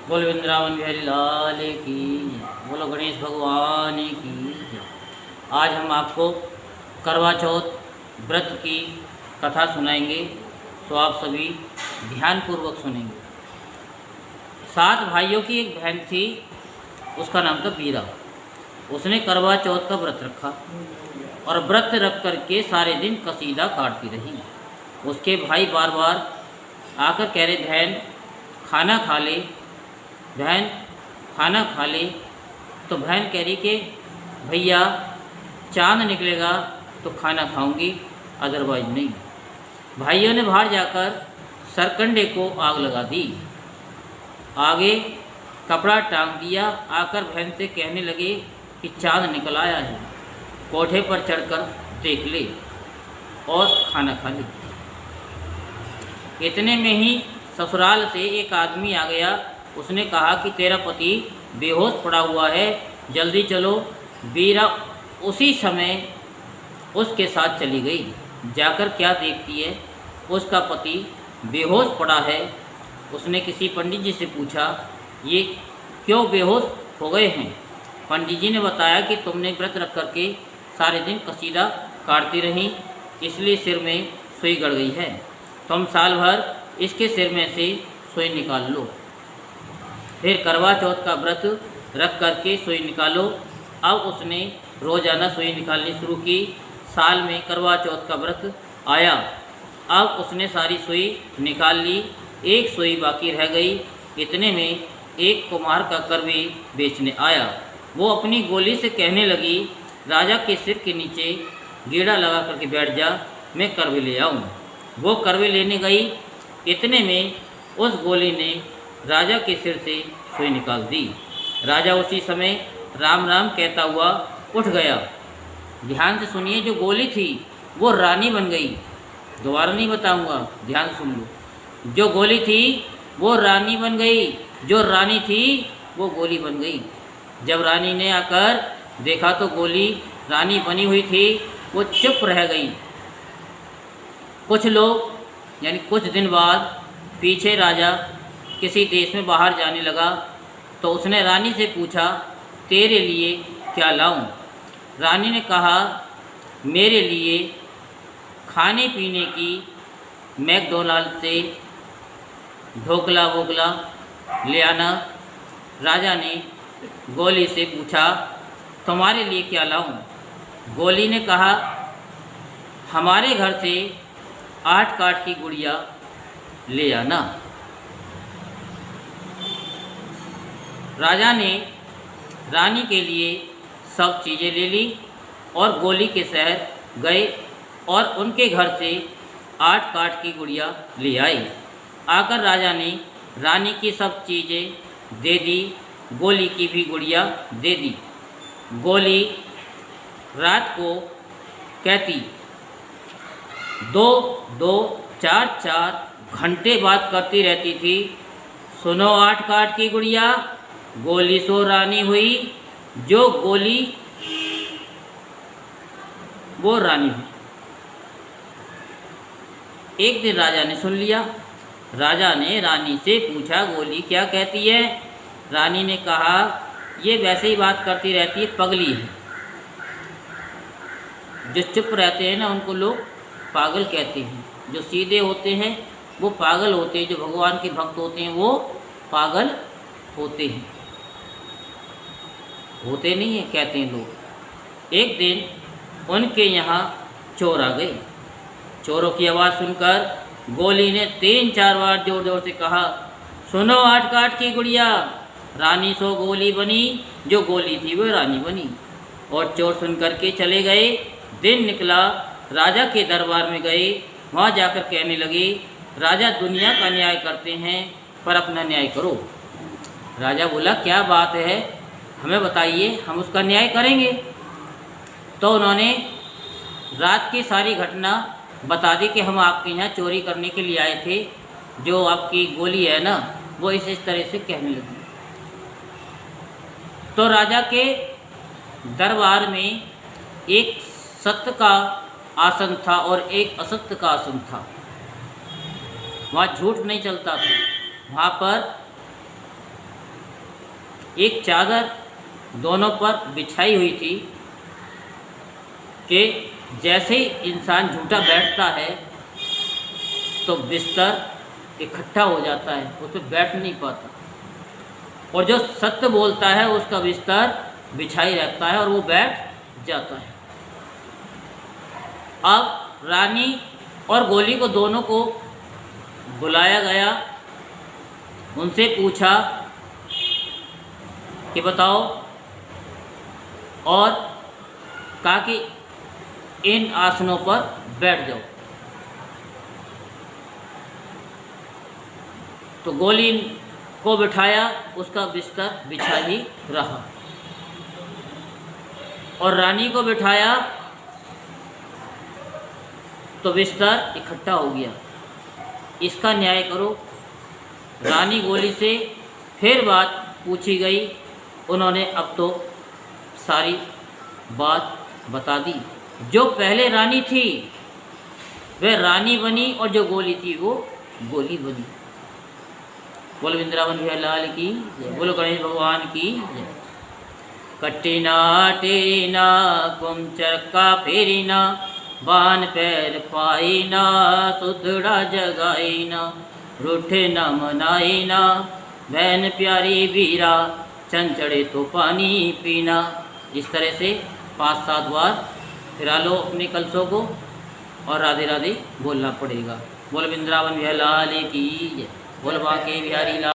बोल वृंदावन बिहारी लाल की जय। बोलो गणेश भगवान की जय। आज हम आपको करवा चौथ व्रत की कथा सुनाएंगे, तो आप सभी ध्यानपूर्वक सुनेंगे। 7 भाइयों की एक बहन थी, उसका नाम था बीरा। उसने करवा चौथ का व्रत रखा और व्रत रख करके सारे दिन कसीदा काटती रही। उसके भाई बार बार आकर कह रहे, बहन खाना खा ले, बहन खाना खा ले। तो बहन कह रही कि भैया चांद निकलेगा तो खाना खाऊंगी, अदरवाइज नहीं। भाइयों ने बाहर जाकर सरकंडे को आग लगा दी, आगे कपड़ा टांग दिया। आकर बहन से कहने लगे कि चांद निकल आया है, कोठे पर चढ़कर देख ले और खाना खा ले। इतने में ही ससुराल से एक आदमी आ गया। उसने कहा कि तेरा पति बेहोश पड़ा हुआ है, जल्दी चलो। बीरा उसी समय उसके साथ चली गई। जाकर क्या देखती है, उसका पति बेहोश पड़ा है। उसने किसी पंडित जी से पूछा, ये क्यों बेहोश हो गए हैं? पंडित जी ने बताया कि तुमने व्रत रख करके सारे दिन कसीदा काटती रही, इसलिए सिर में सुई गड़ गई है। तुम साल भर इसके सिर में से सुई निकाल लो, फिर करवा चौथ का व्रत रख करके सुई निकालो। अब उसने रोज़ाना सुई निकालनी शुरू की। साल में करवा चौथ का व्रत आया, अब उसने सारी सुई निकाल ली, एक सुई बाकी रह गई। इतने में एक कुम्हार का करवे बेचने आया। वो अपनी गोली से कहने लगी, राजा के सिर के नीचे गेड़ा लगा करके बैठ जा, मैं करवे ले आऊँ। वो करवे लेने गई। इतने में उस गोली ने राजा के सिर से सुई निकाल दी। राजा उसी समय राम राम कहता हुआ उठ गया। ध्यान से सुनिए, जो गोली थी वो रानी बन गई। दोबारा नहीं बताऊंगा, ध्यान से सुन लो। जो गोली थी वो रानी बन गई, जो रानी थी वो गोली बन गई। जब रानी ने आकर देखा तो गोली रानी बनी हुई थी, वो चुप रह गई। कुछ लोग यानी कुछ दिन बाद पीछे राजा किसी देश में बाहर जाने लगा, तो उसने रानी से पूछा, तेरे लिए क्या लाऊं? रानी ने कहा, मेरे लिए खाने पीने की मैकडोनाल्ड से ढोकला वोकला ले आना। राजा ने गोली से पूछा, तुम्हारे लिए क्या लाऊं? गोली ने कहा, हमारे घर से 8 काठ की गुड़िया ले आना। राजा ने रानी के लिए सब चीज़ें ले ली और गोली के शहर गए और उनके घर से 8 काठ की गुड़िया ले आई। आकर राजा ने रानी की सब चीज़ें दे दी, गोली की भी गुड़िया दे दी। गोली रात को कहती, 2-2, 4-4 घंटे बात करती रहती थी, सुनो 8 काठ की गुड़िया, गोली सो रानी हुई, जो गोली वो रानी हुई। एक दिन राजा ने सुन लिया। राजा ने रानी से पूछा, गोली क्या कहती है? रानी ने कहा, ये वैसे ही बात करती रहती है, पगली है। जो चुप रहते हैं ना, उनको लोग पागल कहते हैं। जो सीधे होते हैं वो पागल होते हैं, जो भगवान के भक्त होते हैं वो पागल होते हैं, होते नहीं है, कहते हैं लोग। एक दिन उनके यहाँ चोर आ गए। चोरों की आवाज़ सुनकर गोली ने 3-4 बार जोर जोर से कहा, सुनो 8 काठ की गुड़िया, रानी सो गोली बनी, जो गोली थी वो रानी बनी। और चोर सुन करके चले गए। दिन निकला, राजा के दरबार में गए। वहाँ जाकर कहने लगे, राजा दुनिया का न्याय करते हैं पर अपना न्याय करो। राजा बोला, क्या बात है, हमें बताइए, हम उसका न्याय करेंगे। तो उन्होंने रात की सारी घटना बता दी कि हम आपके यहाँ चोरी करने के लिए आए थे, जो आपकी गोली है ना वो इस तरह से कहने लगी। तो राजा के दरबार में एक सत्य का आसन था और एक असत्य का आसन था। वहाँ झूठ नहीं चलता था, वहाँ पर एक चादर दोनों पर बिछाई हुई थी कि जैसे ही इंसान झूठा बैठता है तो बिस्तर इकट्ठा हो जाता है, उस पर बैठ नहीं पाता, और जो सत्य बोलता है उसका बिस्तर बिछाई रहता है और वो बैठ जाता है। अब रानी और गोली को दोनों को बुलाया गया, उनसे पूछा कि बताओ, और कहा कि इन आसनों पर बैठ जाओ। तो गोली को बिठाया, उसका बिस्तर बिछा ही रहा, और रानी को बिठाया तो बिस्तर इकट्ठा हो गया। इसका न्याय करो। रानी गोली से फिर बात पूछी गई, उन्होंने अब तो सारी बात बता दी। जो पहले रानी थी वह रानी बनी, और जो गोली थी वो गोली बनी। बोलो वृंदावन बिहारी लाल की जय, बोलो गणेश भगवान की जय। कट्टीना टेरीना कुमचरका फेरीना, बान पैर पाईना, सुधड़ा जगाईना, रूठे न मनाईना, बहन प्यारी बीरा, चंचड़े तो पानी पीना। इस तरह से 5-7 बार फिरा लो अपने कलशों को, और राधे राधे बोलना पड़ेगा। बोल वृंदावन बिहारी लाल की जय, बोल बांके बिहारी लाल।